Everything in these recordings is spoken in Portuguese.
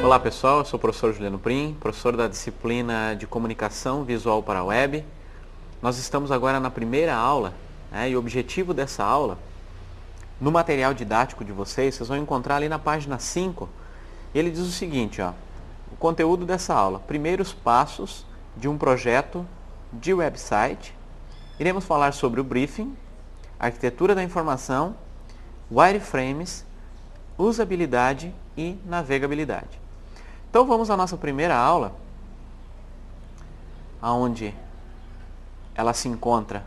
Olá pessoal, eu sou o professor Juliano Prim, professor da disciplina de Comunicação Visual para a Web. Nós estamos agora na primeira aula, e o objetivo dessa aula, no material didático de vocês vão encontrar ali na página 5, ele diz o seguinte, o conteúdo dessa aula: primeiros passos de um projeto de website. Iremos falar sobre o briefing, arquitetura da informação, wireframes, usabilidade e navegabilidade. Então vamos à nossa primeira aula, onde ela se encontra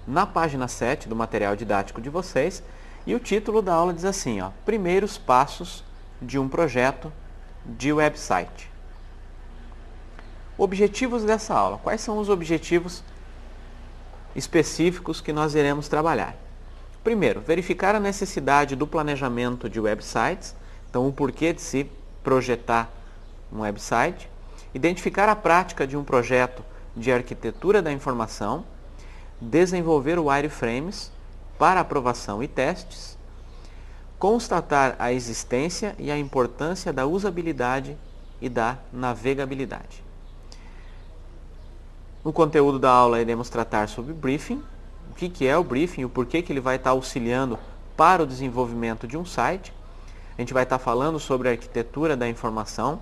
na página 7 do material didático de vocês, e o título da aula diz assim, primeiros passos de um projeto de website. Objetivos dessa aula. Quais são os objetivos específicos que nós iremos trabalhar? Primeiro, verificar a necessidade do planejamento de websites, então o porquê de se projetar um website, identificar a prática de um projeto de arquitetura da informação, desenvolver wireframes para aprovação e testes, constatar a existência e a importância da usabilidade e da navegabilidade. No conteúdo da aula iremos tratar sobre briefing, o que é o briefing, o porquê que ele vai estar auxiliando para o desenvolvimento de um site. A gente vai estar falando sobre a arquitetura da informação,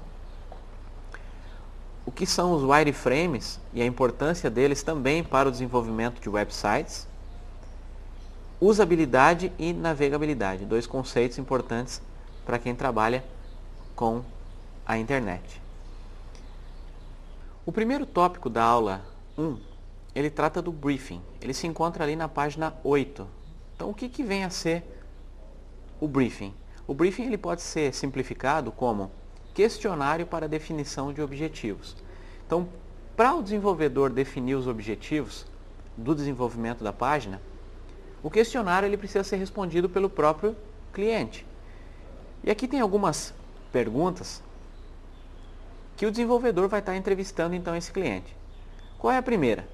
o que são os wireframes e a importância deles também para o desenvolvimento de websites, usabilidade e navegabilidade, dois conceitos importantes para quem trabalha com a internet. O primeiro tópico da aula 1, ele trata do briefing. Ele se encontra ali na página 8. Então, o que vem a ser o briefing? O briefing ele pode ser simplificado como questionário para definição de objetivos. Então, para o desenvolvedor definir os objetivos do desenvolvimento da página, o questionário ele precisa ser respondido pelo próprio cliente. E aqui tem algumas perguntas que o desenvolvedor vai estar entrevistando então esse cliente. Qual é a primeira?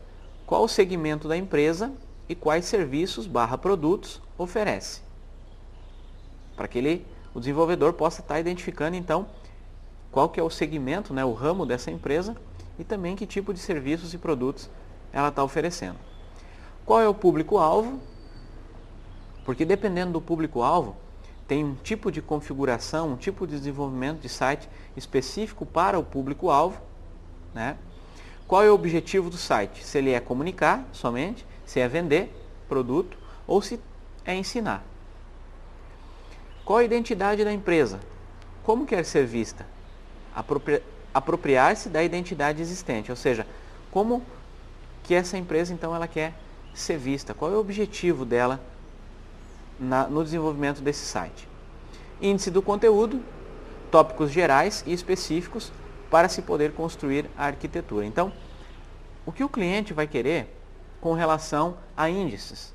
Qual o segmento da empresa e quais serviços/produtos oferece? Para que o desenvolvedor possa estar identificando então qual que é o segmento, o ramo dessa empresa e também que tipo de serviços e produtos ela está oferecendo. Qual é o público-alvo? Porque dependendo do público-alvo, tem um tipo de configuração, um tipo de desenvolvimento de site específico para o público-alvo. Qual é o objetivo do site? Se ele é comunicar somente, se é vender produto ou se é ensinar. Qual a identidade da empresa? Como quer ser vista? Apropriar-se da identidade existente, ou seja, como que essa empresa então ela quer ser vista? Qual é o objetivo dela no desenvolvimento desse site? Índice do conteúdo, tópicos gerais e específicos para se poder construir a arquitetura. Então, o que o cliente vai querer com relação a índices?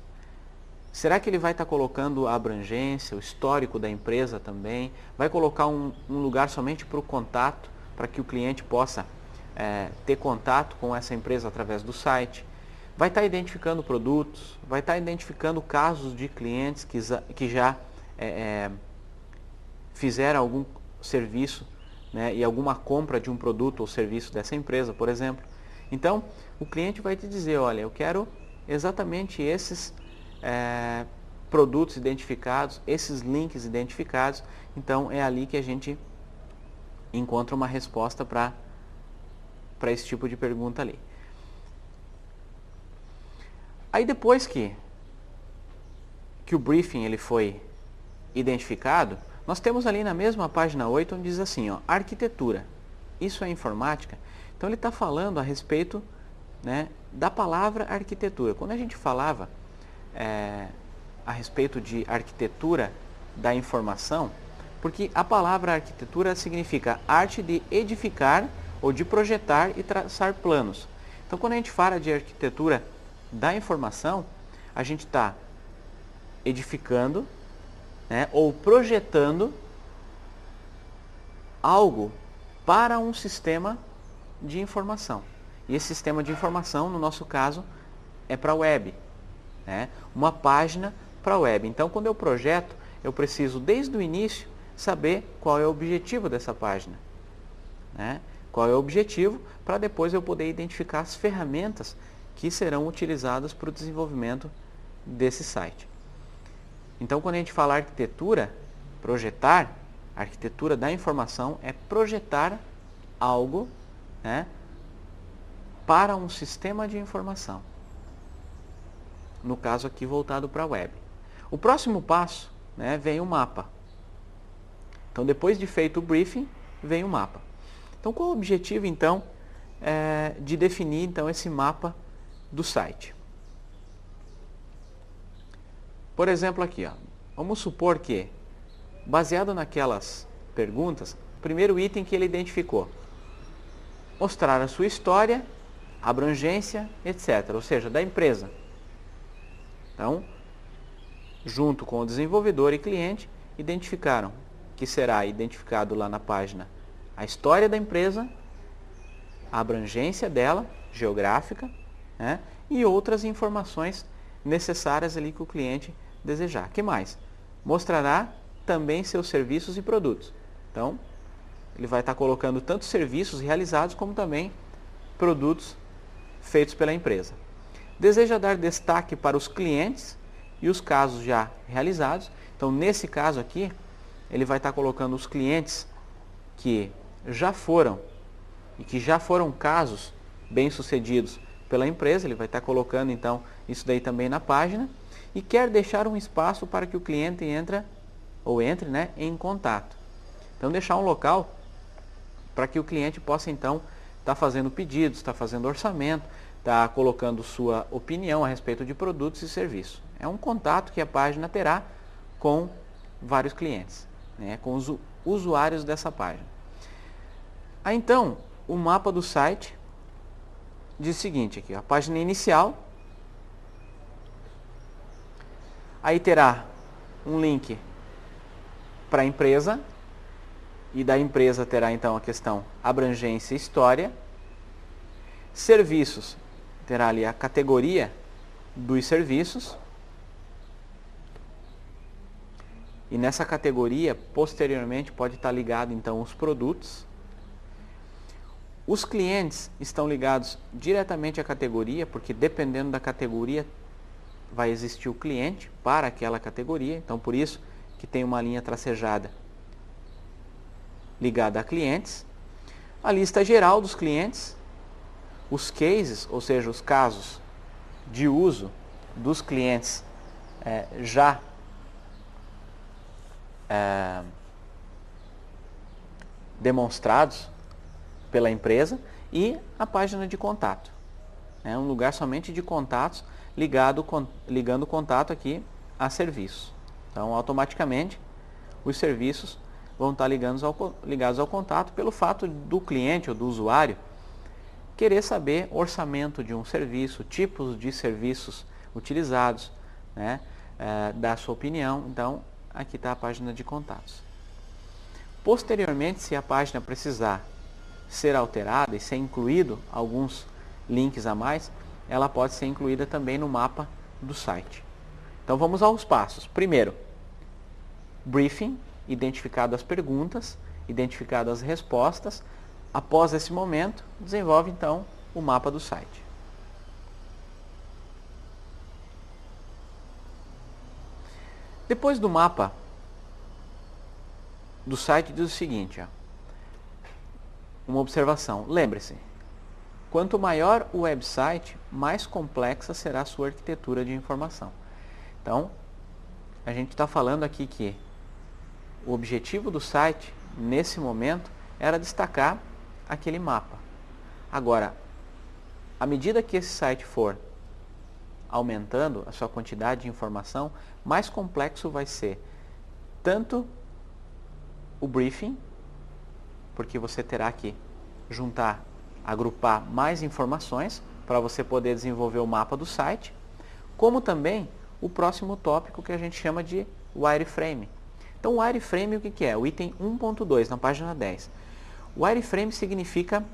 Será que ele vai estar colocando a abrangência, o histórico da empresa também? Vai colocar um lugar somente para o contato, para que o cliente possa ter contato com essa empresa através do site? Vai estar identificando produtos, vai estar identificando casos de clientes que já fizeram algum serviço, e alguma compra de um produto ou serviço dessa empresa, por exemplo. Então, o cliente vai te dizer, olha, eu quero exatamente esses produtos identificados, esses links identificados. Então, é ali que a gente encontra uma resposta para esse tipo de pergunta ali. Aí depois que o briefing ele foi identificado, nós temos ali na mesma página 8, onde diz assim, arquitetura. Isso é informática? Então ele está falando a respeito da palavra arquitetura. Quando a gente falava a respeito de arquitetura da informação, porque a palavra arquitetura significa arte de edificar ou de projetar e traçar planos. Então quando a gente fala de arquitetura da informação, a gente está edificando ou projetando algo para um sistema de informação. E esse sistema de informação, no nosso caso, é para a web. Uma página para a web. Então, quando eu projeto, eu preciso, desde o início, saber qual é o objetivo dessa página. né? Qual é o objetivo? Para depois eu poder identificar as ferramentas que serão utilizadas para o desenvolvimento desse site. Então, quando a gente fala arquitetura, projetar, a arquitetura da informação é projetar algo, né, para um sistema de informação. No caso aqui voltado para a web. O próximo passo, né, vem o mapa. Então, depois de feito o briefing, vem o mapa. Então, qual o objetivo, então, de definir, então, esse mapa do site? Por exemplo, aqui, ó, vamos supor que, baseado naquelas perguntas, o primeiro item que ele identificou, mostrar a sua história, abrangência, etc., ou seja, da empresa. Então, junto com o desenvolvedor e cliente, identificaram que será identificado lá na página a história da empresa, a abrangência dela, geográfica, né, e outras informações necessárias ali que o cliente desejar. O que mais? Mostrará também seus serviços e produtos. Então, ele vai estar colocando tanto serviços realizados como também produtos feitos pela empresa. Deseja dar destaque para os clientes e os casos já realizados. Então, nesse caso aqui, ele vai estar colocando os clientes que já foram e que já foram casos bem-sucedidos pela empresa. Ele vai estar colocando, então, isso daí também na página. E quer deixar um espaço para que o cliente entre, né, em contato. Então, deixar um local para que o cliente possa, então, estar fazendo pedidos, estar fazendo orçamento, estar colocando sua opinião a respeito de produtos e serviços. É um contato que a página terá com vários clientes, né, com os usuários dessa página. Aí, então, o mapa do site diz o seguinte aqui, a página inicial. Aí terá um link para a empresa, e da empresa terá então a questão abrangência e história. Serviços, terá ali a categoria dos serviços. E nessa categoria, posteriormente, pode estar ligado então os produtos. Os clientes estão ligados diretamente à categoria, porque dependendo da categoria, vai existir o cliente para aquela categoria. Então, por isso que tem uma linha tracejada ligada a clientes. A lista geral dos clientes, os cases, ou seja, os casos de uso dos clientes já demonstrados pela empresa, e a página de contato. É um lugar somente de contatos, ligando o contato aqui a serviços. Então, automaticamente, os serviços vão estar ligados ao contato pelo fato do cliente ou do usuário querer saber orçamento de um serviço, tipos de serviços utilizados, né, dar sua opinião. Então, aqui está a página de contatos. Posteriormente, se a página precisar ser alterada e ser incluído alguns links a mais, ela pode ser incluída também no mapa do site. Então, vamos aos passos. Primeiro, briefing, identificado as perguntas, identificadas as respostas. Após esse momento, desenvolve então o mapa do site. Depois do mapa do site, diz o seguinte, ó, uma observação. Lembre-se, quanto maior o website, mais complexa será a sua arquitetura de informação. Então, a gente está falando aqui que o objetivo do site, nesse momento, era destacar aquele mapa. Agora, à medida que esse site for aumentando a sua quantidade de informação, mais complexo vai ser tanto o briefing, porque você terá que juntar, agrupar mais informações para você poder desenvolver o mapa do site, como também o próximo tópico que a gente chama de wireframe. Então, o wireframe, o que é? O item 1.2, na página 10. O wireframe significa,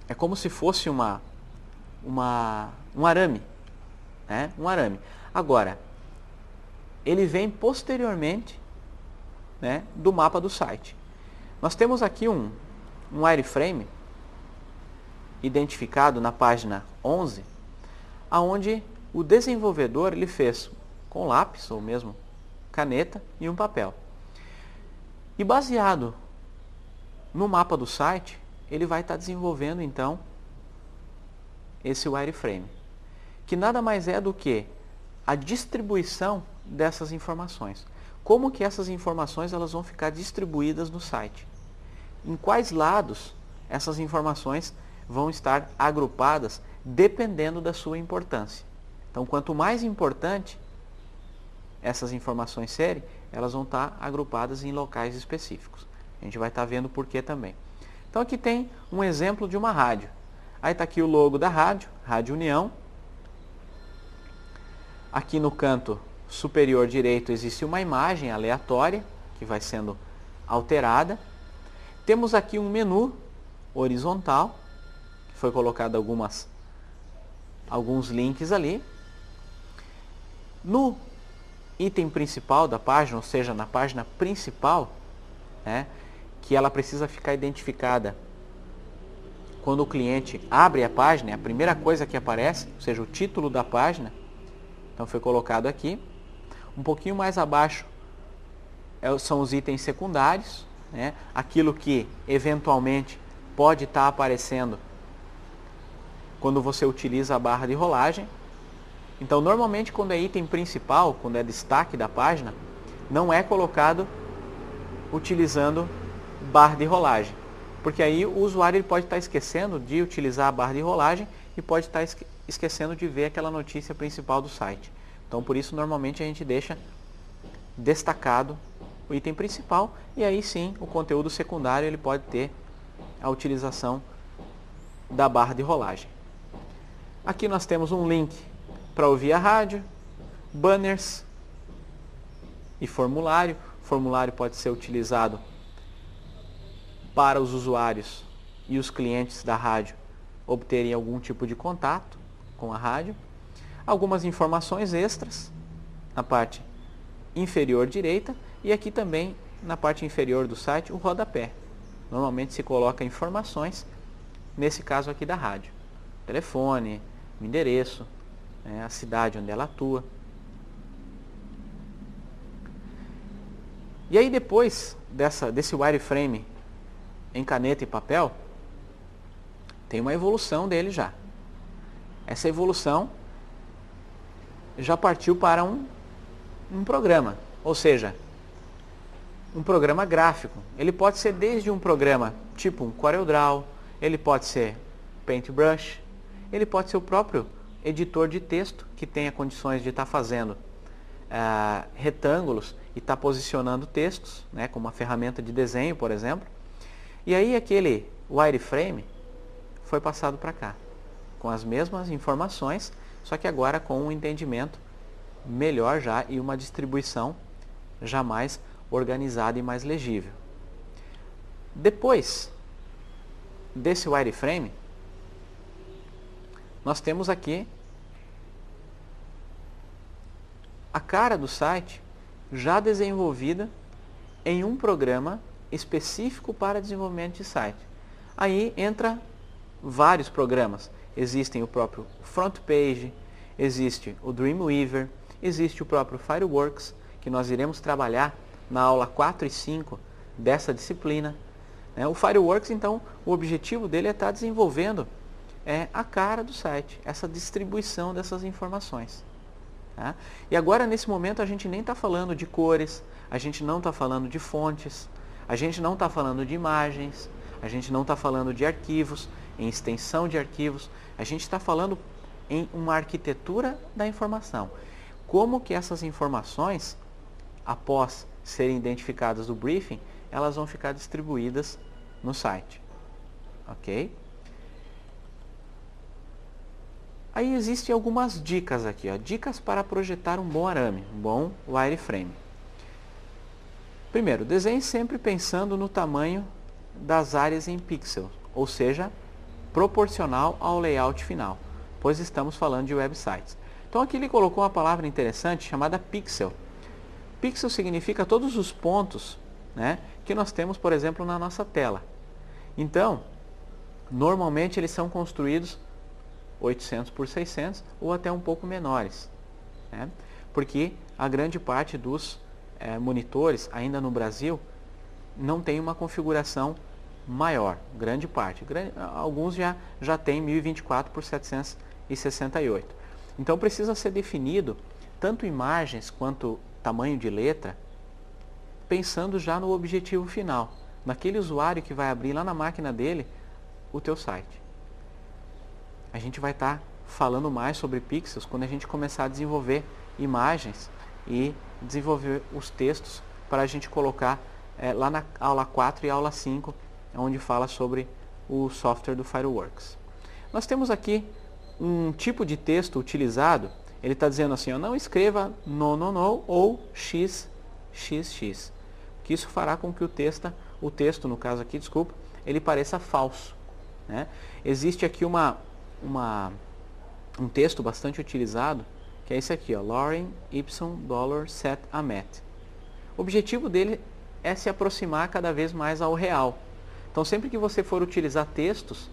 é como se fosse um arame, né? Um arame. Agora, ele vem posteriormente, né, do mapa do site. Nós temos aqui um wireframe identificado na página 11, aonde o desenvolvedor ele fez com lápis ou mesmo caneta e um papel. E baseado no mapa do site, ele vai estar desenvolvendo então esse wireframe, que nada mais é do que a distribuição dessas informações. Como que essas informações elas vão ficar distribuídas no site? Em quais lados essas informações vão estar agrupadas dependendo da sua importância. Então, quanto mais importante essas informações serem, elas vão estar agrupadas em locais específicos. A gente vai estar vendo por que também. Então, aqui tem um exemplo de uma rádio. Aí está aqui o logo da rádio, Rádio União. Aqui no canto superior direito existe uma imagem aleatória que vai sendo alterada. Temos aqui um menu horizontal, que foi colocado alguns links ali. No item principal da página, ou seja, na página principal, né, que ela precisa ficar identificada quando o cliente abre a página, é a primeira coisa que aparece, ou seja, o título da página. Então foi colocado aqui. Um pouquinho mais abaixo são os itens secundários, né, aquilo que eventualmente pode estar aparecendo quando você utiliza a barra de rolagem. Então, normalmente, quando é item principal, quando é destaque da página, não é colocado utilizando barra de rolagem. Porque aí o usuário ele pode estar esquecendo de utilizar a barra de rolagem e pode estar esquecendo de ver aquela notícia principal do site. Então, por isso, normalmente, a gente deixa destacado o item principal e aí sim, o conteúdo secundário ele pode ter a utilização da barra de rolagem. Aqui nós temos um link para ouvir a rádio, banners e formulário. O formulário pode ser utilizado para os usuários e os clientes da rádio obterem algum tipo de contato com a rádio. Algumas informações extras na parte inferior direita e aqui também na parte inferior do site o rodapé. Normalmente se coloca informações, nesse caso aqui da rádio. Telefone, o endereço, a cidade onde ela atua. E aí depois desse wireframe em caneta e papel, tem uma evolução dele já. Essa evolução já partiu para um programa, ou seja, um programa gráfico. Ele pode ser desde um programa tipo um CorelDRAW, ele pode ser Paintbrush, ele pode ser o próprio editor de texto que tenha condições de estar fazendo retângulos e estar posicionando textos, né, com uma ferramenta de desenho, por exemplo. E aí aquele wireframe foi passado para cá, com as mesmas informações, só que agora com um entendimento melhor já e uma distribuição já mais organizada e mais legível. Depois desse wireframe, nós temos aqui a cara do site já desenvolvida em um programa específico para desenvolvimento de site. Aí entra vários programas. Existem o próprio FrontPage, existe o Dreamweaver, existe o próprio Fireworks, que nós iremos trabalhar na aula 4 e 5 dessa disciplina. O Fireworks, então, o objetivo dele é estar desenvolvendo a cara do site, essa distribuição dessas informações. Tá? E agora, nesse momento, a gente nem está falando de cores, a gente não está falando de fontes, a gente não está falando de imagens, a gente não está falando de arquivos, em extensão de arquivos, a gente está falando em uma arquitetura da informação. Como que essas informações, após serem identificadas do briefing, elas vão ficar distribuídas no site. Ok? Aí existem algumas dicas aqui, dicas para projetar um bom arame, um bom wireframe. Primeiro, desenhe sempre pensando no tamanho das áreas em pixels, ou seja, proporcional ao layout final, pois estamos falando de websites. Então aqui ele colocou uma palavra interessante chamada pixel. Pixel significa todos os pontos né, que nós temos, por exemplo, na nossa tela. Então, normalmente eles são construídos 800 por 600 ou até um pouco menores, né, porque a grande parte dos monitores, ainda no Brasil, não tem uma configuração maior, grande parte. Alguns já tem 1024 por 768. Então precisa ser definido tanto imagens quanto tamanho de letra, pensando já no objetivo final, naquele usuário que vai abrir lá na máquina dele o teu site. A gente vai estar falando mais sobre pixels quando a gente começar a desenvolver imagens e desenvolver os textos para a gente colocar lá na aula 4 e aula 5, onde fala sobre o software do Fireworks. Nós temos aqui um tipo de texto utilizado, ele está dizendo assim, ó, não escreva no ou x, que isso fará com que o texto, no caso aqui, desculpa, ele pareça falso, né? Existe aqui um texto bastante utilizado, que é esse aqui, ó, Lorem ipsum dollar set amet. O objetivo dele é se aproximar cada vez mais ao real. Então, sempre que você for utilizar textos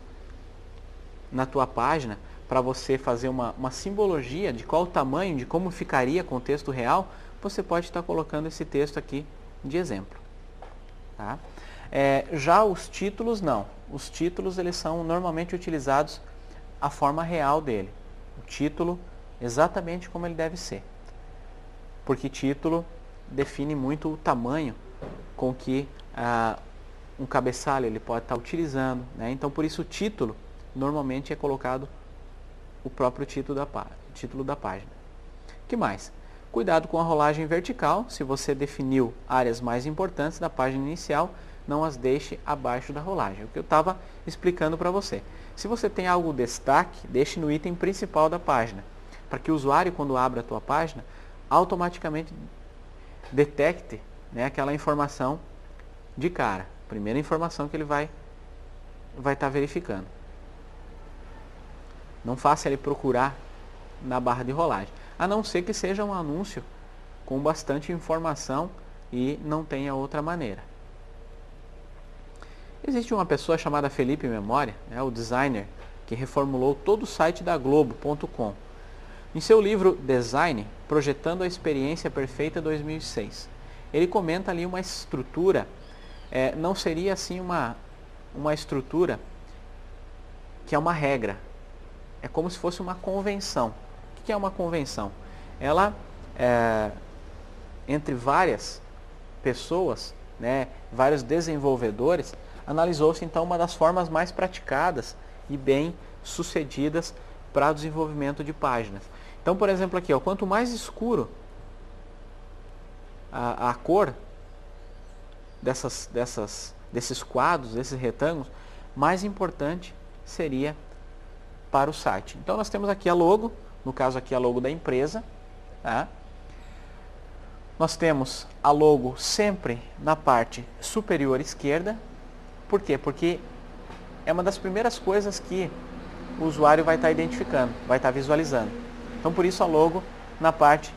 na tua página, para você fazer uma simbologia de qual o tamanho, de como ficaria com o texto real, você pode estar colocando esse texto aqui de exemplo. Tá? Já os títulos, não. Os títulos, eles são normalmente utilizados a forma real dele. O título, exatamente como ele deve ser. Porque título define muito o tamanho com que um cabeçalho ele pode estar utilizando, né? Então, por isso o título normalmente é colocado o próprio título da página. O que mais? Cuidado com a rolagem vertical. Se você definiu áreas mais importantes da página inicial, não as deixe abaixo da rolagem. O que eu estava explicando para você. Se você tem algo destaque, deixe no item principal da página, para que o usuário, quando abra a tua página, automaticamente detecte, né, aquela informação de cara. Primeira informação que ele vai estar verificando. Não faça ele procurar na barra de rolagem, a não ser que seja um anúncio com bastante informação e não tenha outra maneira. Existe uma pessoa chamada Felipe Memória, o designer que reformulou todo o site da Globo.com. Em seu livro Design, Projetando a Experiência Perfeita 2006, ele comenta ali uma estrutura, não seria assim uma estrutura que é uma regra, é como se fosse uma convenção. O que é uma convenção? Ela, entre várias pessoas, né, vários desenvolvedores, analisou-se então uma das formas mais praticadas e bem sucedidas para o desenvolvimento de páginas. Então, por exemplo, aqui, ó, quanto mais escuro a cor desses quadros, desses retângulos, mais importante seria para o site. Então, nós temos aqui a logo, no caso aqui a logo da empresa. Tá? Nós temos a logo sempre na parte superior esquerda. Por quê? Porque é uma das primeiras coisas que o usuário vai estar identificando, vai estar visualizando. Então, por isso a logo na parte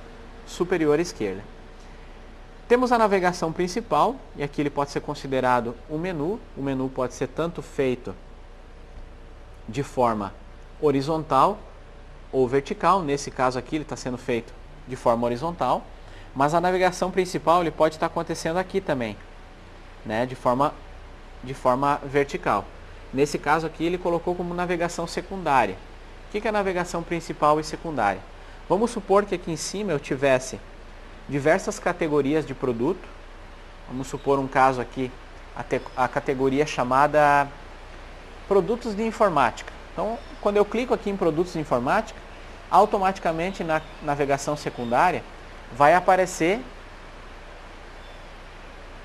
superior esquerda. Temos a navegação principal, e aqui ele pode ser considerado um menu. O menu pode ser tanto feito de forma horizontal ou vertical. Nesse caso aqui ele está sendo feito de forma horizontal, mas a navegação principal ele pode estar acontecendo aqui também, né, de forma vertical. Nesse caso aqui ele colocou como navegação secundária. O que é a navegação principal e secundária? Vamos supor que aqui em cima eu tivesse diversas categorias de produto. Vamos supor um caso aqui, a categoria chamada produtos de informática. Então, quando eu clico aqui em produtos de informática, automaticamente na navegação secundária vai aparecer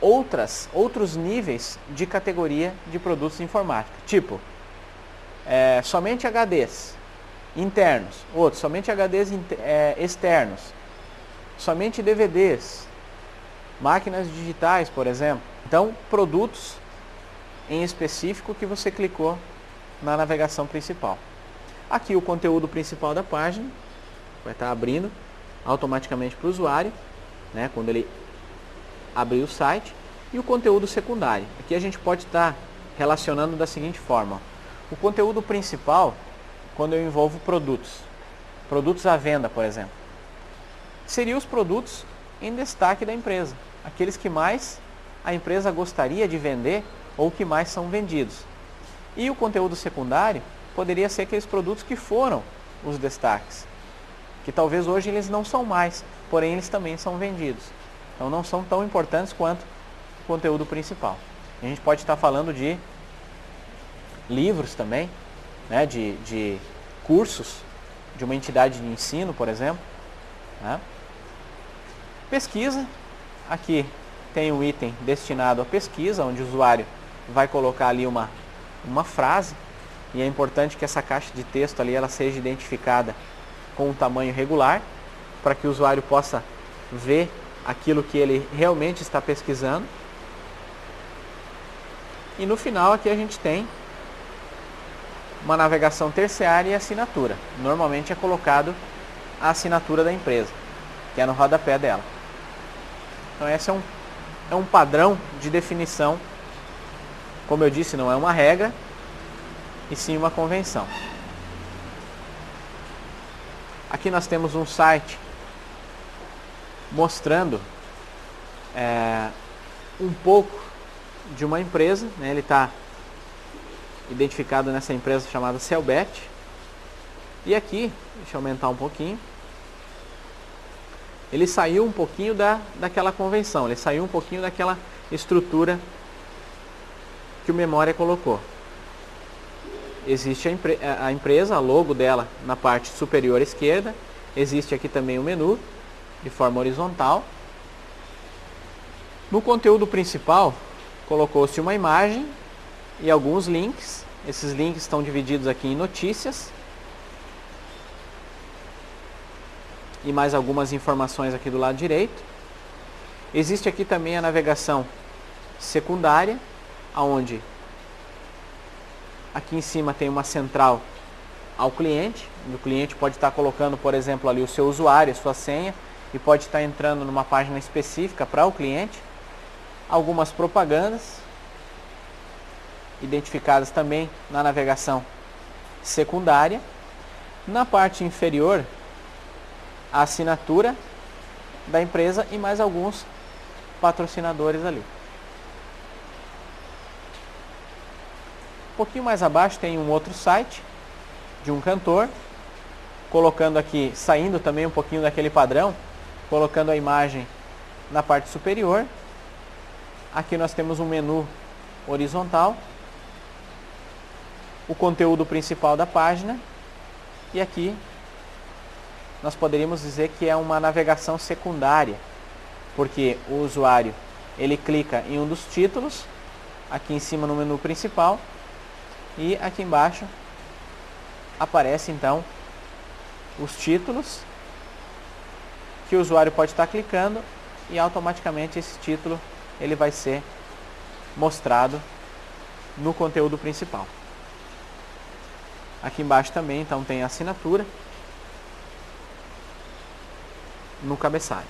outros níveis de categoria de produtos de informática. Tipo, somente HDs internos, outros, somente HDs externos, somente DVDs, máquinas digitais, por exemplo. Então, produtos em específico que você clicou na navegação principal. Aqui o conteúdo principal da página vai estar abrindo automaticamente para o usuário, né, quando ele abrir o site. E o conteúdo secundário. Aqui a gente pode estar relacionando da seguinte forma. O conteúdo principal, quando eu envolvo produtos à venda, por exemplo, seriam os produtos em destaque da empresa, aqueles que mais a empresa gostaria de vender ou que mais são vendidos. E o conteúdo secundário poderia ser aqueles produtos que foram os destaques, que talvez hoje eles não são mais, porém eles também são vendidos. Então não são tão importantes quanto o conteúdo principal. A gente pode estar falando de livros também, né, de cursos de uma entidade de ensino, por exemplo. Né? Pesquisa, aqui tem um item destinado à pesquisa, onde o usuário vai colocar ali uma frase, e é importante que essa caixa de texto ali ela seja identificada com um tamanho regular, para que o usuário possa ver aquilo que ele realmente está pesquisando. E no final aqui a gente tem uma navegação terciária e assinatura. Normalmente é colocado a assinatura da empresa, que é no rodapé dela. Então esse é um padrão de definição. Como eu disse, não é uma regra, e sim uma convenção. Aqui nós temos um site mostrando um pouco de uma empresa, né? Ele está identificado nessa empresa chamada Selbet. E aqui, deixa eu aumentar um pouquinho, ele saiu um pouquinho daquela convenção, ele saiu um pouquinho daquela estrutura que o Memória colocou. Existe a empresa, a logo dela na parte superior esquerda, existe aqui também o menu de forma horizontal. No conteúdo principal, colocou-se uma imagem e alguns links. Esses links estão divididos aqui em notícias e mais algumas informações aqui do lado direito. Existe aqui também a navegação secundária, onde aqui em cima tem uma central ao cliente. O cliente pode estar colocando, por exemplo, ali o seu usuário, a sua senha, e pode estar entrando numa página específica para o cliente. Algumas propagandas identificadas também na navegação secundária. Na parte inferior, a assinatura da empresa e mais alguns patrocinadores ali. Um pouquinho mais abaixo tem um outro site de um cantor, colocando aqui, saindo também um pouquinho daquele padrão, colocando a imagem na parte superior. Aqui nós temos um menu horizontal, o conteúdo principal da página, e aqui nós poderíamos dizer que é uma navegação secundária, porque o usuário ele clica em um dos títulos, aqui em cima no menu principal, e aqui embaixo aparece então os títulos que o usuário pode estar clicando, e automaticamente esse título ele vai ser mostrado no conteúdo principal. Aqui embaixo também então tem a assinatura no cabeçalho.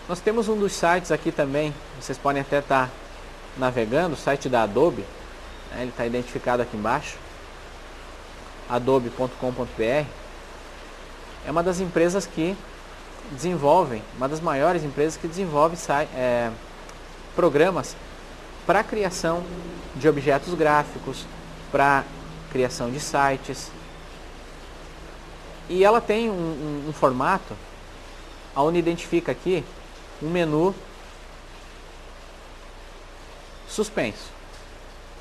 Nós temos um dos sites aqui também, vocês podem até estar navegando, o site da Adobe, né? Ele está identificado aqui embaixo, adobe.com.br. É uma das empresas que desenvolvem, uma das maiores empresas que desenvolve programas para criação de objetos gráficos, para criação de sites. E ela tem um formato onde identifica aqui um menu suspenso,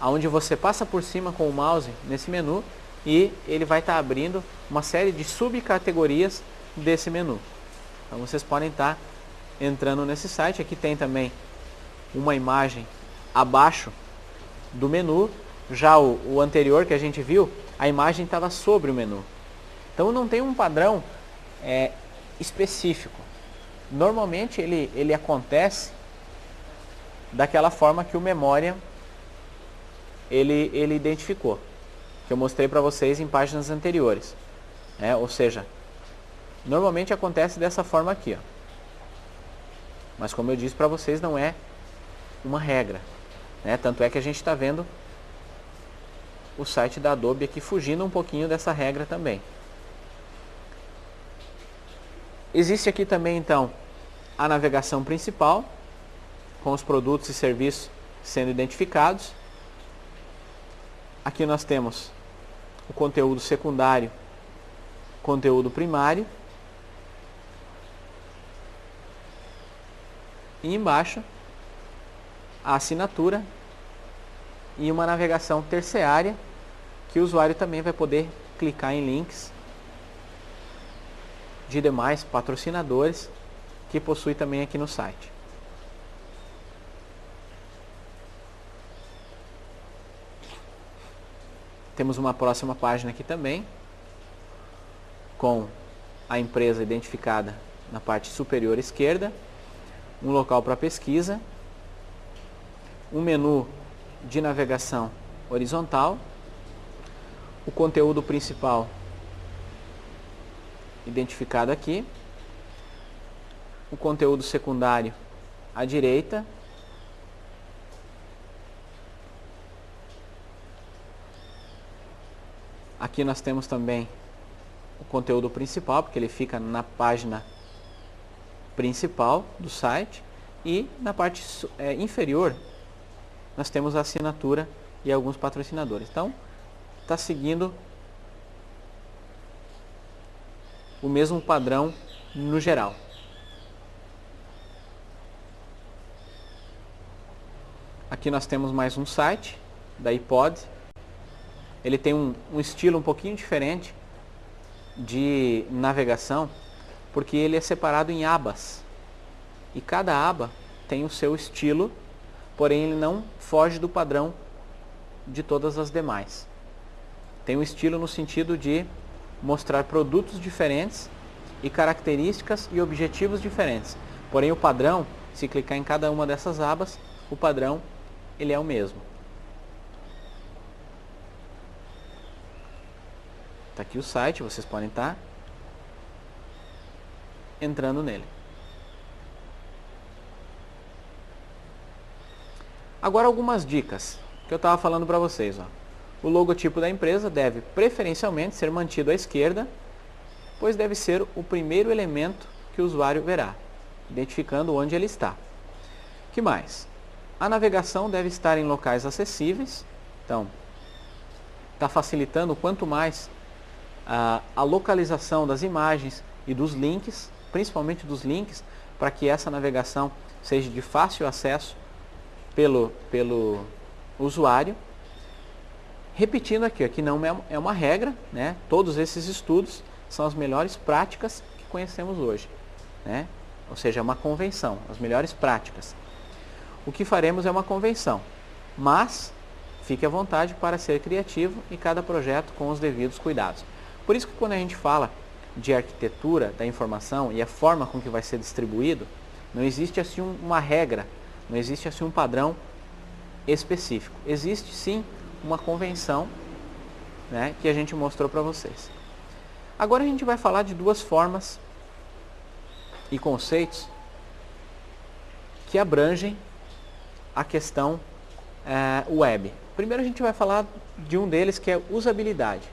onde você passa por cima com o mouse nesse menu e ele vai estar abrindo uma série de subcategorias desse menu. Então vocês podem estar entrando nesse site. Aqui tem também uma imagem abaixo do menu. Já o anterior que a gente viu, a imagem estava sobre o menu. Então não tem um padrão específico. Normalmente ele acontece daquela forma que o Memória ele identificou, que eu mostrei para vocês em páginas anteriores. Ou seja, Normalmente acontece dessa forma aqui, ó. Mas como eu disse para vocês, não é uma regra, né? Tanto é que a gente está vendo o site da Adobe aqui fugindo um pouquinho dessa regra também. Existe aqui também então a navegação principal, com os produtos e serviços sendo identificados. Aqui nós temos o conteúdo secundário, conteúdo primário. E embaixo a assinatura e uma navegação terciária, que o usuário também vai poder clicar em links de demais patrocinadores que possui também aqui no site. Temos uma próxima página aqui também, com a empresa identificada na parte superior esquerda, um local para pesquisa, um menu de navegação horizontal, o conteúdo principal identificado aqui, o conteúdo secundário à direita, aqui nós temos também o conteúdo principal, porque ele fica na página principal do site, e na parte inferior nós temos a assinatura e alguns patrocinadores. Então, está seguindo o mesmo padrão no geral. Aqui nós temos mais um site da iPod. Ele tem um estilo um pouquinho diferente de navegação, porque ele é separado em abas. E cada aba tem o seu estilo, porém ele não foge do padrão de todas as demais. Tem um estilo no sentido de mostrar produtos diferentes e características e objetivos diferentes. Porém o padrão, se clicar em cada uma dessas abas, o padrão ele é o mesmo. Está aqui o site, vocês podem estar entrando nele. Agora algumas dicas que eu estava falando para vocês. Ó. O logotipo da empresa deve preferencialmente ser mantido à esquerda, pois deve ser o primeiro elemento que o usuário verá, identificando onde ele está. O que mais? A navegação deve estar em locais acessíveis, então está facilitando quanto mais a localização das imagens e dos links, principalmente dos links, para que essa navegação seja de fácil acesso pelo usuário. Repetindo aqui, que não é uma regra, né? Todos esses estudos são as melhores práticas que conhecemos hoje, né? Ou seja, é uma convenção, as melhores práticas. O que faremos é uma convenção, mas fique à vontade para ser criativo e cada projeto com os devidos cuidados. Por isso que quando a gente fala de arquitetura da informação e a forma com que vai ser distribuído, não existe assim uma regra, não existe assim um padrão específico. Existe sim uma convenção, né, que a gente mostrou para vocês. Agora a gente vai falar de duas formas e conceitos que abrangem a questão web. Primeiro a gente vai falar de um deles, que é usabilidade.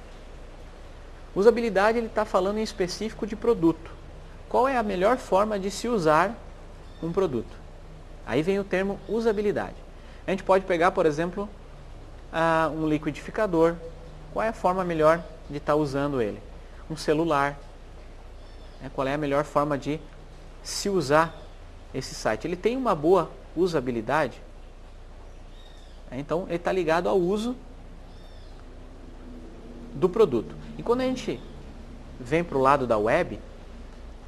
Usabilidade, ele está falando em específico de produto. Qual é a melhor forma de se usar um produto? Aí vem o termo usabilidade. A gente pode pegar, por exemplo, um liquidificador. Qual é a forma melhor de estar usando ele? Um celular. Qual é a melhor forma de se usar esse site? Ele tem uma boa usabilidade? Então, ele está ligado ao uso do produto. E quando a gente vem para o lado da web,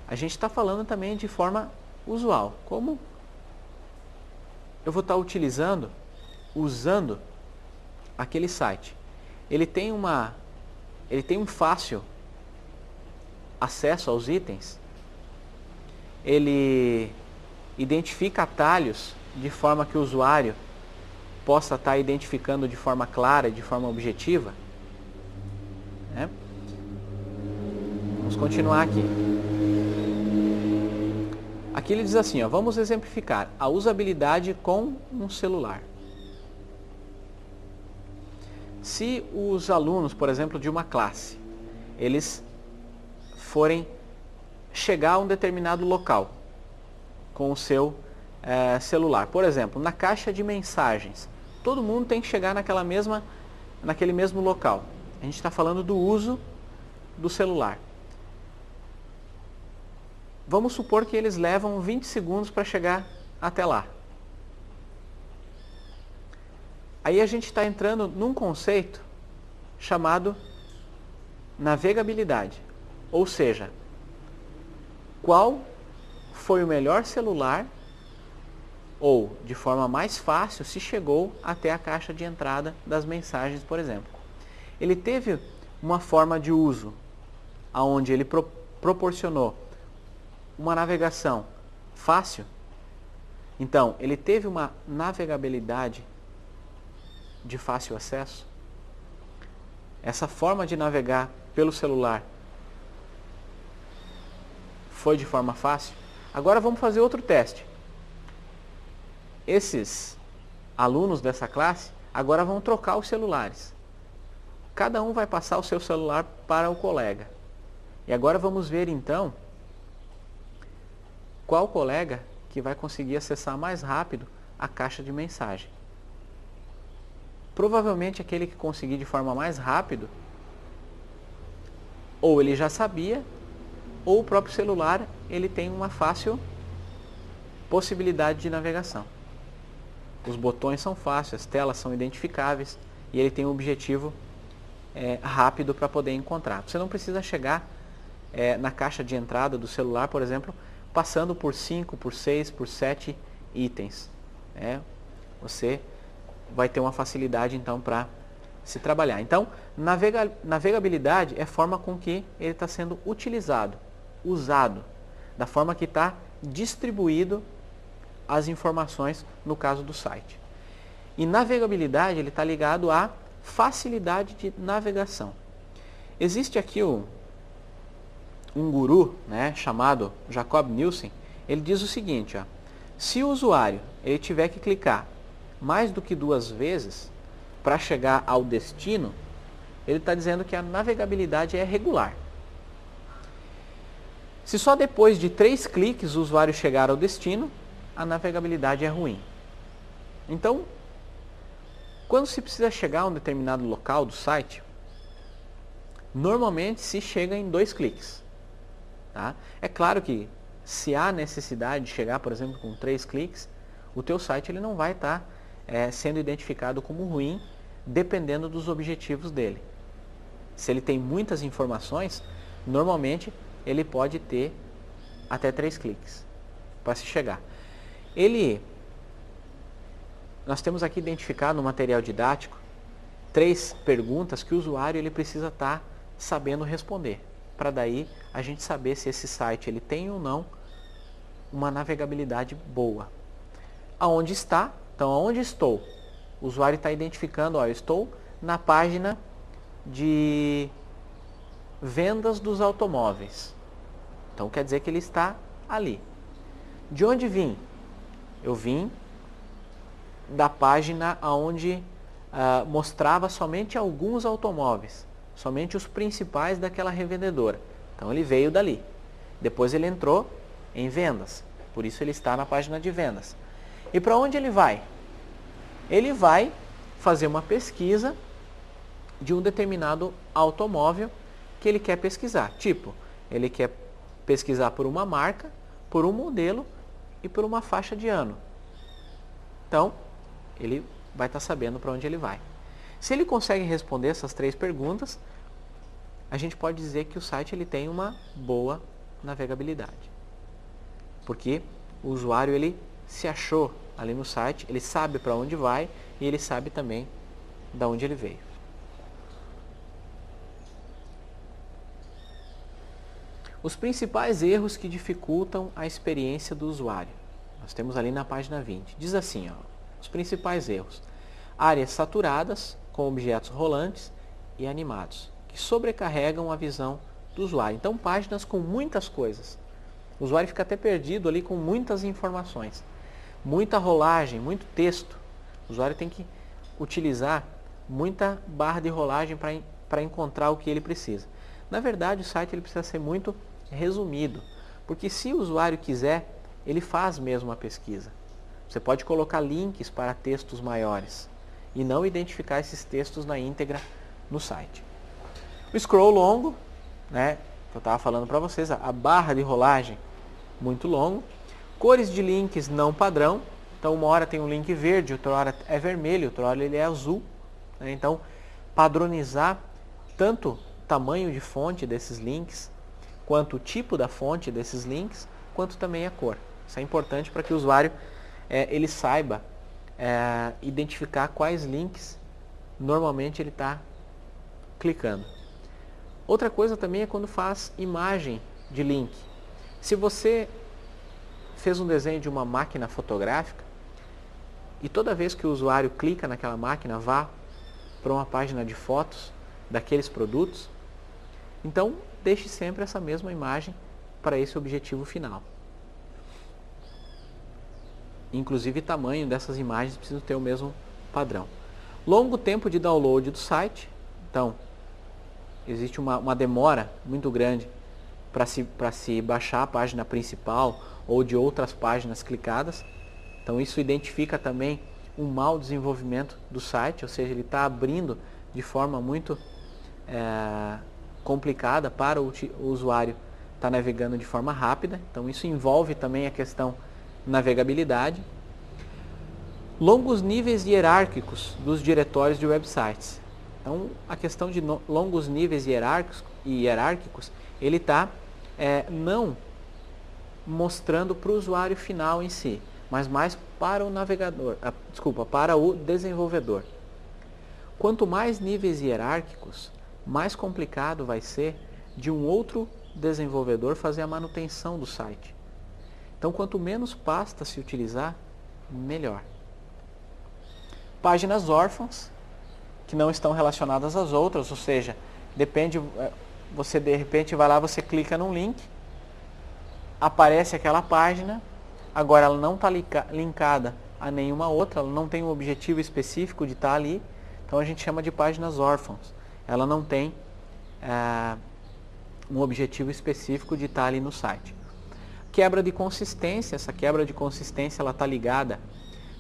a gente está falando também de forma usual. Como eu vou estar usando aquele site. Ele tem um fácil acesso aos itens. Ele identifica atalhos de forma que o usuário possa estar identificando de forma clara, de forma objetiva. Vamos continuar aqui. Aqui ele diz assim, ó, vamos exemplificar a usabilidade com um celular. Se os alunos, por exemplo, de uma classe, eles forem chegar a um determinado local com o seu celular, por exemplo, na caixa de mensagens, todo mundo tem que chegar naquele mesmo local. A gente está falando do uso do celular. Vamos supor que eles levam 20 segundos para chegar até lá. Aí a gente está entrando num conceito chamado navegabilidade. Ou seja, qual foi o melhor celular ou, de forma mais fácil, se chegou até a caixa de entrada das mensagens, por exemplo. Ele teve uma forma de uso onde ele proporcionou uma navegação fácil. Então, ele teve uma navegabilidade de fácil acesso. Essa forma de navegar pelo celular foi de forma fácil. Agora vamos fazer outro teste. Esses alunos dessa classe agora vão trocar os celulares. Cada um vai passar o seu celular para o colega. E agora vamos ver então qual colega que vai conseguir acessar mais rápido a caixa de mensagem. Provavelmente aquele que conseguir de forma mais rápido, ou ele já sabia, ou o próprio celular ele tem uma fácil possibilidade de navegação. Os botões são fáceis, as telas são identificáveis e ele tem um objetivo rápido para poder encontrar. Você não precisa chegar na caixa de entrada do celular, por exemplo, passando por 5, por 6, por 7 itens. Você vai ter uma facilidade então para se trabalhar. Então, navegabilidade é a forma com que ele está sendo utilizado, usado, da forma que está distribuído as informações no caso do site. E navegabilidade ele está ligado à facilidade de navegação. Existe aqui um guru, chamado Jacob Nielsen. Ele diz o seguinte, se o usuário ele tiver que clicar mais do que 2 vezes para chegar ao destino, ele está dizendo que a navegabilidade é regular. Se só depois de 3 cliques o usuário chegar ao destino, a navegabilidade é ruim. Então, quando se precisa chegar a um determinado local do site, normalmente se chega em 2 cliques. Tá? É claro que se há necessidade de chegar, por exemplo, com 3 cliques, o teu site ele não vai estar sendo identificado como ruim, dependendo dos objetivos dele. Se ele tem muitas informações, normalmente ele pode ter até 3 cliques para se chegar. Nós temos aqui identificado no material didático 3 perguntas que o usuário ele precisa estar sabendo responder, para daí a gente saber se esse site ele tem ou não uma navegabilidade boa. Aonde está? Então, aonde estou? O usuário está identificando, eu estou na página de vendas dos automóveis. Então, quer dizer que ele está ali. De onde vim? Eu vim da página onde mostrava somente alguns automóveis, somente os principais daquela revendedora. Então, ele veio dali. Depois ele entrou em vendas, por isso ele está na página de vendas. E para onde ele vai? Ele vai fazer uma pesquisa de um determinado automóvel que ele quer pesquisar. Tipo, ele quer pesquisar por uma marca, por um modelo e por uma faixa de ano. Então, ele vai estar sabendo para onde ele vai. Se ele consegue responder essas 3 perguntas, a gente pode dizer que o site ele tem uma boa navegabilidade. Porque o usuário ele se achou ali no site, ele sabe para onde vai e ele sabe também de onde ele veio. Os principais erros que dificultam a experiência do usuário. Nós temos ali na página 20. Diz assim, os principais erros. Áreas saturadas com objetos rolantes e animados, que sobrecarregam a visão do usuário. Então, páginas com muitas coisas. O usuário fica até perdido ali com muitas informações, muita rolagem, muito texto. O usuário tem que utilizar muita barra de rolagem para encontrar o que ele precisa. Na verdade, o site ele precisa ser muito resumido, porque se o usuário quiser, ele faz mesmo a pesquisa. Você pode colocar links para textos maiores e não identificar esses textos na íntegra no site. O scroll longo, né, que eu estava falando para vocês, a barra de rolagem muito longo. Cores de links não padrão. Então, uma hora tem um link verde, outra hora é vermelho, outra hora ele é azul. Né? Então, padronizar tanto o tamanho de fonte desses links, quanto o tipo da fonte desses links, quanto também a cor. Isso é importante para que o usuário ele saiba identificar quais links normalmente ele está clicando. Outra coisa também é quando faz imagem de link. Se você fez um desenho de uma máquina fotográfica e toda vez que o usuário clica naquela máquina vá para uma página de fotos daqueles produtos, então deixe sempre essa mesma imagem para esse objetivo final. Inclusive o tamanho dessas imagens precisa ter o mesmo padrão. Longo tempo de download do site. Então, existe uma demora muito grande para se baixar a página principal ou de outras páginas clicadas. Então isso identifica também um mau desenvolvimento do site, ou seja, ele está abrindo de forma muito complicada para o usuário estar navegando de forma rápida. Então isso envolve também a questão navegabilidade. Longos níveis hierárquicos dos diretórios de websites. Então a questão de longos níveis hierárquicos, ele está não mostrando para o usuário final em si, mas mais para o navegador, para o desenvolvedor. Quanto mais níveis hierárquicos, mais complicado vai ser de um outro desenvolvedor fazer a manutenção do site. Então, quanto menos pasta se utilizar, melhor. Páginas órfãs, que não estão relacionadas às outras, ou seja, depende, você de repente vai lá, você clica num link, aparece aquela página, agora ela não está linkada a nenhuma outra, ela não tem um objetivo específico de estar ali, então a gente chama de páginas órfãs. Ela não tem um objetivo específico de estar ali no site. Quebra de consistência, essa quebra de consistência ela está ligada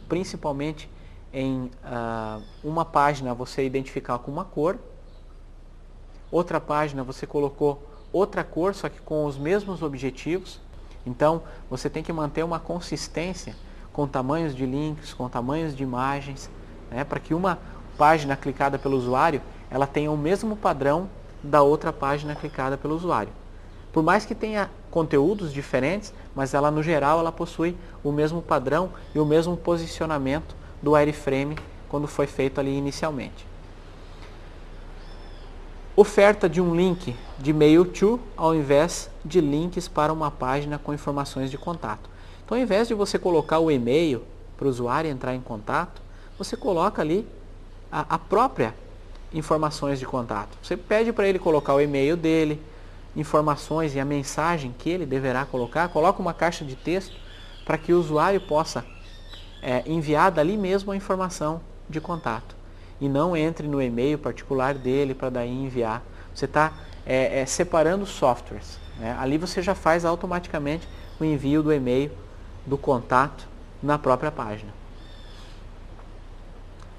principalmente em uma página você identificar com uma cor, outra página você colocou outra cor, só que com os mesmos objetivos. Então, você tem que manter uma consistência com tamanhos de links, com tamanhos de imagens, né, para que uma página clicada pelo usuário, ela tenha o mesmo padrão da outra página clicada pelo usuário. Por mais que tenha conteúdos diferentes, mas ela no geral ela possui o mesmo padrão e o mesmo posicionamento do wireframe quando foi feito ali inicialmente. Oferta de um link de mail to ao invés de links para uma página com informações de contato. Então, ao invés de você colocar o e-mail para o usuário entrar em contato, você coloca ali a própria informações de contato. Você pede para ele colocar o e-mail dele, informações e a mensagem que ele deverá colocar, coloca uma caixa de texto para que o usuário possa enviar dali mesmo a informação de contato e não entre no e-mail particular dele para daí enviar. Você está separando softwares, né? Ali você já faz automaticamente o envio do e-mail do contato na própria página.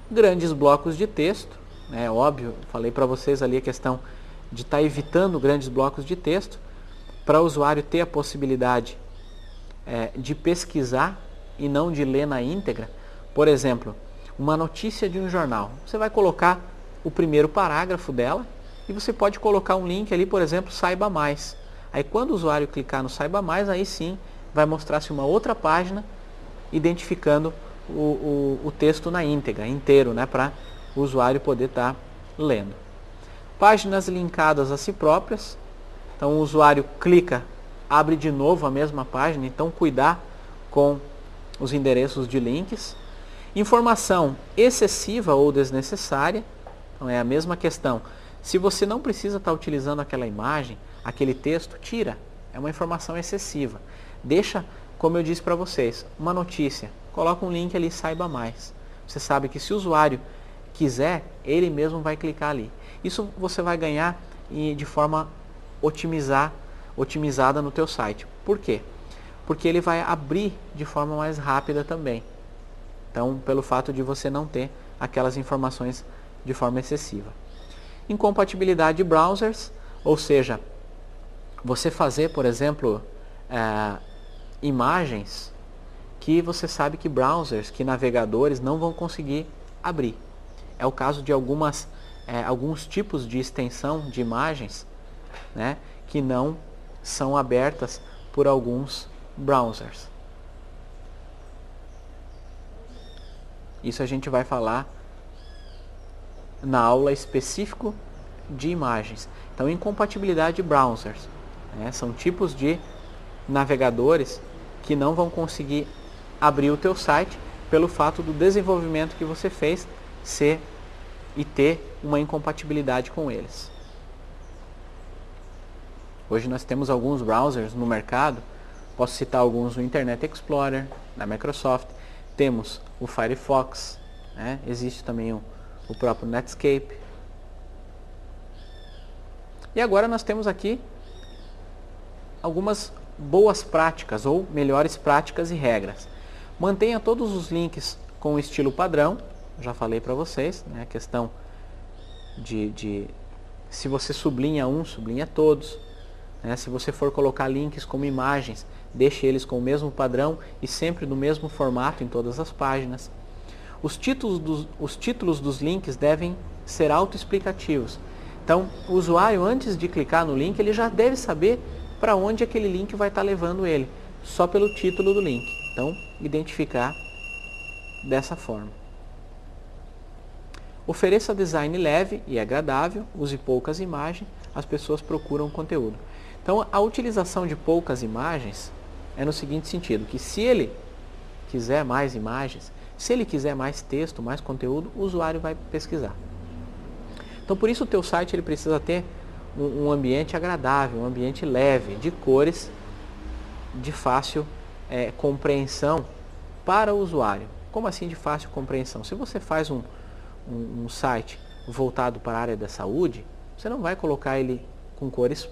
Grandes blocos de texto, né? Óbvio, falei para vocês ali a questão de estar evitando grandes blocos de texto para o usuário ter a possibilidade de pesquisar e não de ler na íntegra. Por exemplo, uma notícia de um jornal. Você vai colocar o primeiro parágrafo dela e você pode colocar um link ali, por exemplo, saiba mais. Aí quando o usuário clicar no saiba mais, aí sim vai mostrar-se uma outra página identificando o texto na íntegra, inteiro, né, para o usuário poder estar lendo. Páginas linkadas a si próprias. Então o usuário clica, abre de novo a mesma página, então cuidar com os endereços de links. Informação excessiva ou desnecessária, então é a mesma questão. Se você não precisa estar utilizando aquela imagem, aquele texto, tira é uma informação excessiva. Deixa, como eu disse para vocês, uma notícia, coloca um link ali, saiba mais. Você sabe que se o usuário quiser, ele mesmo vai clicar ali. Isso você vai ganhar de forma otimizada no teu site. Por quê? Porque ele vai abrir de forma mais rápida também. Então, pelo fato de você não ter aquelas informações de forma excessiva. Incompatibilidade de browsers, ou seja, você fazer, por exemplo, imagens que você sabe que browsers, que navegadores não vão conseguir abrir. É o caso de alguns tipos de extensão de imagens, né, que não são abertas por alguns browsers. Isso a gente vai falar na aula específica de imagens. Então, incompatibilidade de browsers, né, são tipos de navegadores que não vão conseguir abrir o teu site pelo fato do desenvolvimento que você fez ser e ter uma incompatibilidade com eles. Hoje nós temos alguns browsers no mercado, posso citar alguns no Internet Explorer, da Microsoft, temos o Firefox, né? Existe também o próprio Netscape. E agora nós temos aqui algumas boas práticas ou melhores práticas e regras. Mantenha todos os links com o estilo padrão, já falei para vocês, né? A questão de se você sublinha um, sublinha todos. Né? Se você for colocar links como imagens, deixe eles com o mesmo padrão e sempre no mesmo formato em todas as páginas. Os títulos dos links devem ser autoexplicativos. Então, o usuário, antes de clicar no link, ele já deve saber para onde aquele link vai estar levando ele, só pelo título do link. Então, identificar dessa forma. Ofereça design leve e agradável, use poucas imagens, as pessoas procuram conteúdo. Então, a utilização de poucas imagens é no seguinte sentido, que se ele quiser mais imagens, se ele quiser mais texto, mais conteúdo, o usuário vai pesquisar. Então, por isso o teu site ele precisa ter um ambiente agradável, um ambiente leve, de cores, de fácil compreensão para o usuário. Como assim de fácil compreensão? Se você faz um site voltado para a área da saúde, você não vai colocar ele com cores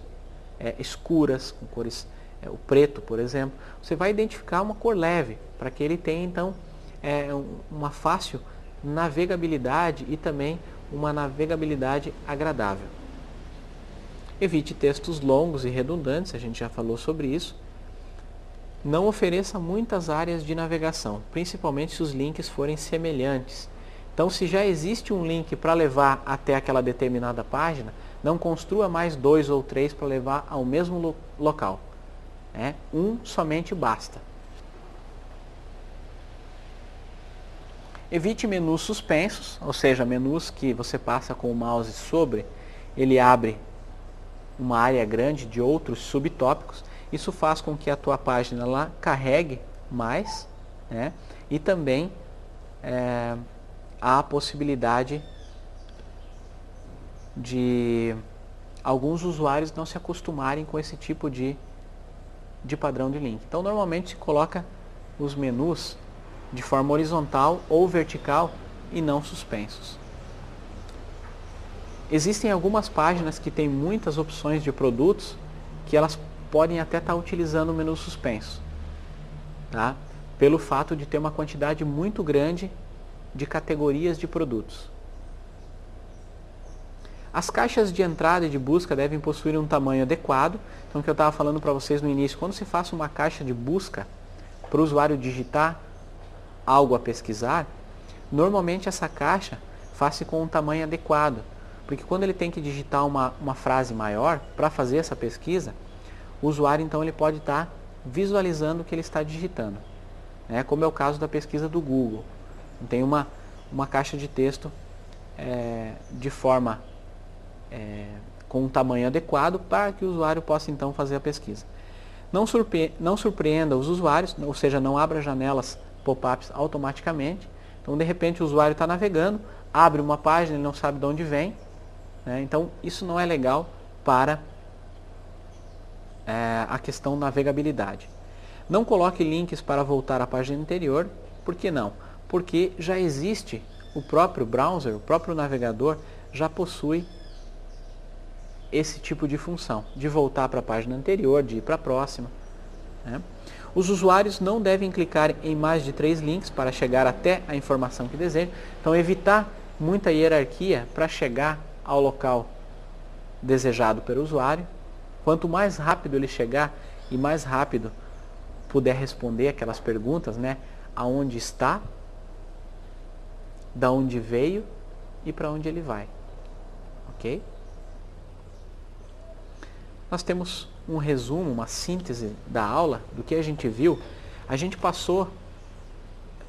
escuras, com cores, o preto, por exemplo. Você vai identificar uma cor leve, para que ele tenha, então, uma fácil navegabilidade e também uma navegabilidade agradável. Evite textos longos e redundantes, a gente já falou sobre isso. Não ofereça muitas áreas de navegação, principalmente se os links forem semelhantes. Então, se já existe um link para levar até aquela determinada página, não construa mais 2 ou 3 para levar ao mesmo local. Um somente basta. Evite menus suspensos, ou seja, menus que você passa com o mouse sobre, ele abre uma área grande de outros subtópicos. Isso faz com que a tua página lá carregue mais, né? E também há a possibilidade de alguns usuários não se acostumarem com esse tipo de padrão de link. Então, normalmente se coloca os menus de forma horizontal ou vertical e não suspensos. Existem algumas páginas que têm muitas opções de produtos que elas podem até estar utilizando o menu suspenso, tá? Pelo fato de ter uma quantidade muito grande de categorias de produtos. As caixas de entrada e de busca devem possuir um tamanho adequado. Então, o que eu estava falando para vocês no início, quando se faça uma caixa de busca para o usuário digitar algo a pesquisar, normalmente essa caixa faz-se com um tamanho adequado. Porque quando ele tem que digitar uma frase maior para fazer essa pesquisa, o usuário então ele pode estar visualizando o que ele está digitando. Como é o caso da pesquisa do Google. Tem uma caixa de texto de forma com um tamanho adequado para que o usuário possa então fazer a pesquisa. Não surpreenda os usuários, ou seja, não abra janelas pop-ups automaticamente. Então, de repente, o usuário está navegando, abre uma página, ele não sabe de onde vem. Então, isso não é legal para a questão navegabilidade. Não coloque links para voltar à página anterior. Por que não? Porque já existe o próprio browser, o próprio navegador já possui esse tipo de função, de voltar para a página anterior, de ir para a próxima, né? Os usuários não devem clicar em mais de 3 links para chegar até a informação que desejam. Então, evitar muita hierarquia para chegar ao local desejado pelo usuário. Quanto mais rápido ele chegar e mais rápido puder responder aquelas perguntas, né? Aonde está, da onde veio e para onde ele vai. Ok? Nós temos um resumo, uma síntese da aula, do que a gente viu. A gente passou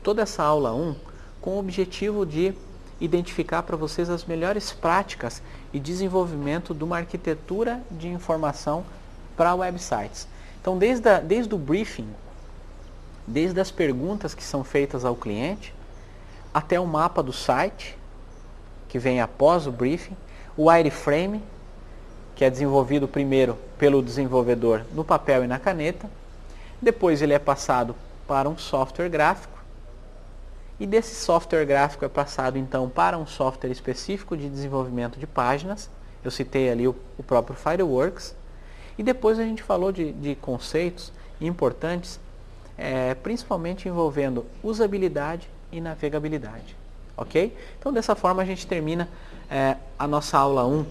toda essa aula 1 com o objetivo de identificar para vocês as melhores práticas e desenvolvimento de uma arquitetura de informação para websites. Então, desde o briefing, desde as perguntas que são feitas ao cliente, até o mapa do site, que vem após o briefing, o wireframe, que é desenvolvido primeiro pelo desenvolvedor no papel e na caneta, depois ele é passado para um software gráfico, e desse software gráfico é passado então para um software específico de desenvolvimento de páginas. Eu citei ali o próprio Fireworks, e depois a gente falou de conceitos importantes, principalmente envolvendo usabilidade e navegabilidade. Ok? Então, dessa forma a gente termina a nossa aula 1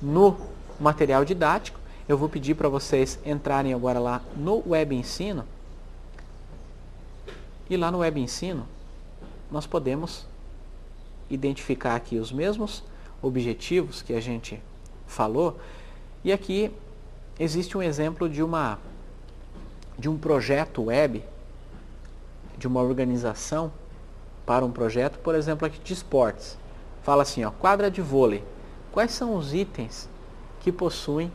no material didático. Eu vou pedir para vocês entrarem agora lá no Web Ensino, e lá no Web Ensino nós podemos identificar aqui os mesmos objetivos que a gente falou, e aqui existe um exemplo de um projeto web, de uma organização para um projeto, por exemplo, aqui de esportes. Fala assim, ó, quadra de vôlei. Quais são os itens que possuem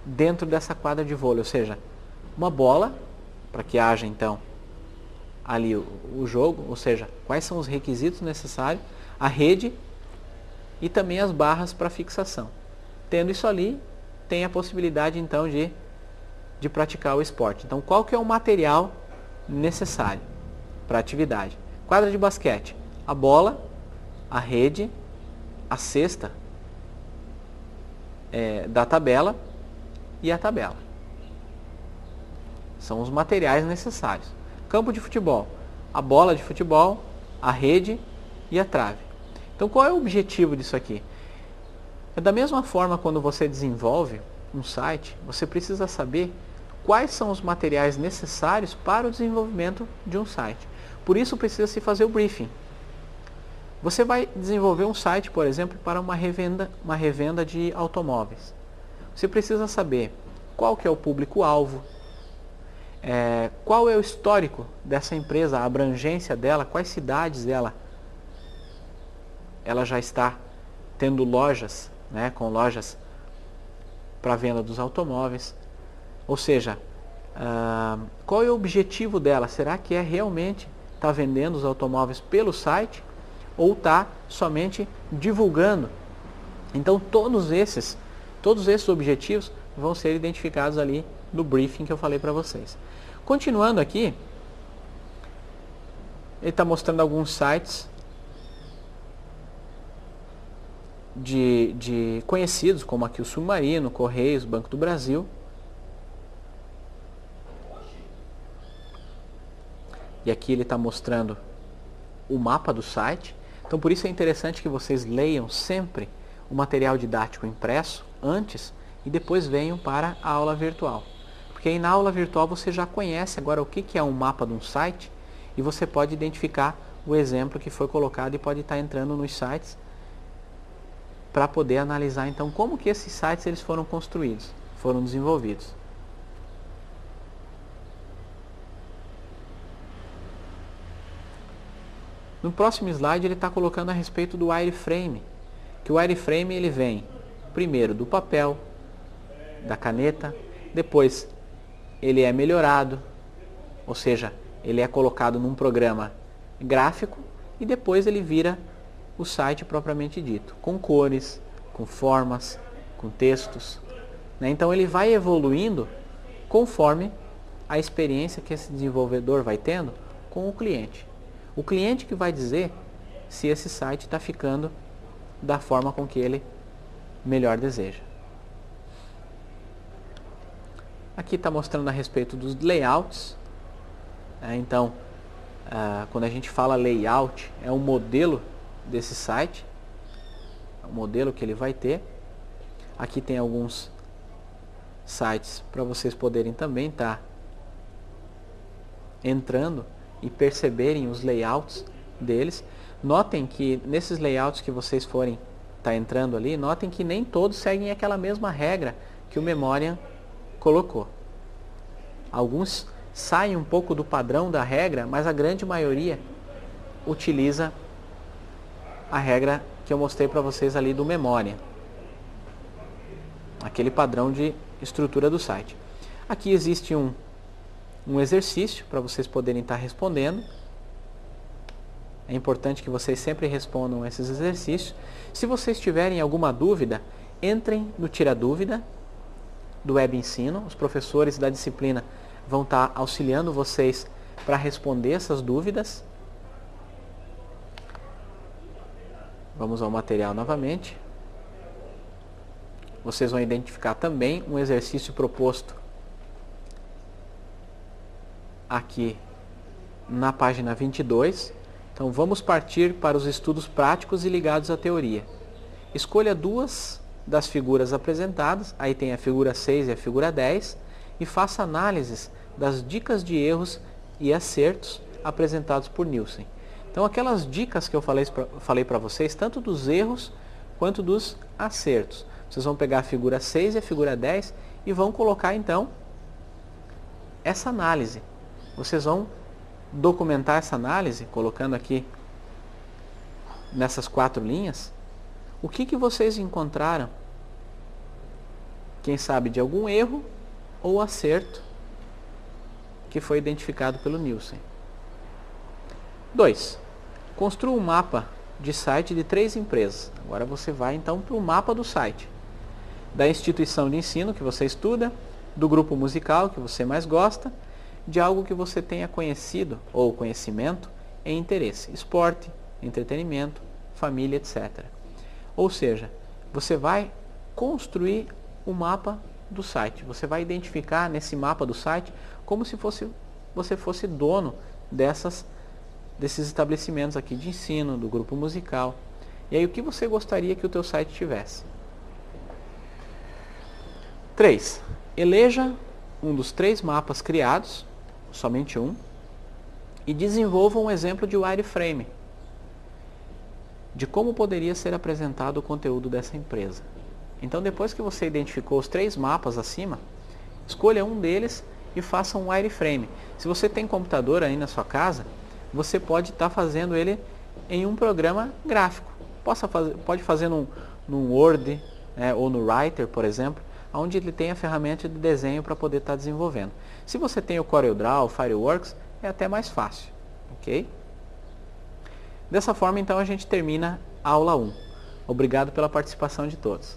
dentro dessa quadra de vôlei? Ou seja, uma bola, para que haja então ali o jogo, ou seja, quais são os requisitos necessários, a rede e também as barras para fixação. Tendo isso ali, tem a possibilidade então de praticar o esporte. Então, qual que é o material necessário para a atividade? Quadra de basquete, a bola, a rede, a cesta da tabela e a tabela. São os materiais necessários. Campo de futebol, a bola de futebol, a rede e a trave. Então, qual é o objetivo disso aqui? Da mesma forma, quando você desenvolve um site, você precisa saber quais são os materiais necessários para o desenvolvimento de um site. Por isso precisa se fazer o briefing. Você vai desenvolver um site, por exemplo, para uma revenda de automóveis. Você precisa saber qual que é o público-alvo, qual é o histórico dessa empresa, a abrangência dela, quais cidades ela já está tendo lojas, né, com lojas para venda dos automóveis. Ou seja, qual é o objetivo dela? Será que realmente está vendendo os automóveis pelo site ou está somente divulgando? Então todos esses objetivos vão ser identificados ali no briefing que eu falei para vocês. Continuando aqui, ele está mostrando alguns sites de conhecidos, como aqui o Submarino, Correios, Banco do Brasil. E aqui ele está mostrando o mapa do site. Então, por isso é interessante que vocês leiam sempre o material didático impresso antes e depois venham para a aula virtual. Porque aí na aula virtual você já conhece agora o que é um mapa de um site e você pode identificar o exemplo que foi colocado e pode estar entrando nos sites para poder analisar então como que esses sites eles foram construídos, foram desenvolvidos. No próximo slide ele está colocando a respeito do wireframe, que o wireframe ele vem primeiro do papel, da caneta, depois ele é melhorado, ou seja, ele é colocado num programa gráfico e depois ele vira o site propriamente dito, com cores, com formas, com textos, né? Então ele vai evoluindo conforme a experiência que esse desenvolvedor vai tendo com o cliente. O cliente que vai dizer se esse site está ficando da forma com que ele melhor deseja. Aqui está mostrando a respeito dos layouts. Então, quando a gente fala layout, é um modelo desse site, é o modelo que ele vai ter. Aqui tem alguns sites para vocês poderem também estar entrando e perceberem os layouts deles. Notem que nesses layouts que vocês forem estar entrando ali, notem que nem todos seguem aquela mesma regra que o Memoriam colocou. Alguns saem um pouco do padrão da regra, mas a grande maioria utiliza a regra que eu mostrei para vocês ali do Memoriam, aquele padrão de estrutura do site. Aqui existe um exercício para vocês poderem estar respondendo. É importante que vocês sempre respondam esses exercícios. Se vocês tiverem alguma dúvida, entrem no Tira Dúvida do Web Ensino. Os professores da disciplina vão estar auxiliando vocês para responder essas dúvidas. Vamos ao material novamente. Vocês vão identificar também um exercício proposto aqui na página 22. Então vamos partir para os estudos práticos e ligados à teoria. Escolha duas das figuras apresentadas, aí tem a figura 6 e a figura 10, e faça análises das dicas de erros e acertos apresentados por Nielsen. Então aquelas dicas que eu falei para vocês, tanto dos erros quanto dos acertos. Vocês vão pegar a figura 6 e a figura 10 e vão colocar então essa análise. Vocês vão documentar essa análise, colocando aqui nessas 4 linhas, o que vocês encontraram, quem sabe de algum erro ou acerto que foi identificado pelo Nielsen. 2. Construa um mapa de site de 3 empresas. Agora você vai então para o mapa do site. Da instituição de ensino que você estuda, do grupo musical que você mais gosta, de algo que você tenha conhecido ou conhecimento em interesse, esporte, entretenimento, família, etc. Ou seja, você vai construir o mapa do site. Você vai identificar nesse mapa do site como se você fosse dono desses estabelecimentos aqui de ensino, do grupo musical. E aí o que você gostaria que o teu site tivesse? 3. Eleja um dos 3 mapas criados, somente um, e desenvolva um exemplo de wireframe de como poderia ser apresentado o conteúdo dessa empresa. Então depois que você identificou os 3 mapas acima, escolha um deles e faça um wireframe. Se você tem computador aí na sua casa, você pode estar fazendo ele em um programa gráfico. Pode fazer num Word, ou no Writer, por exemplo, onde ele tem a ferramenta de desenho para poder estar desenvolvendo. Se você tem o CorelDRAW, o Fireworks, é até mais fácil. Ok? Dessa forma, então, a gente termina a aula 1. Obrigado pela participação de todos.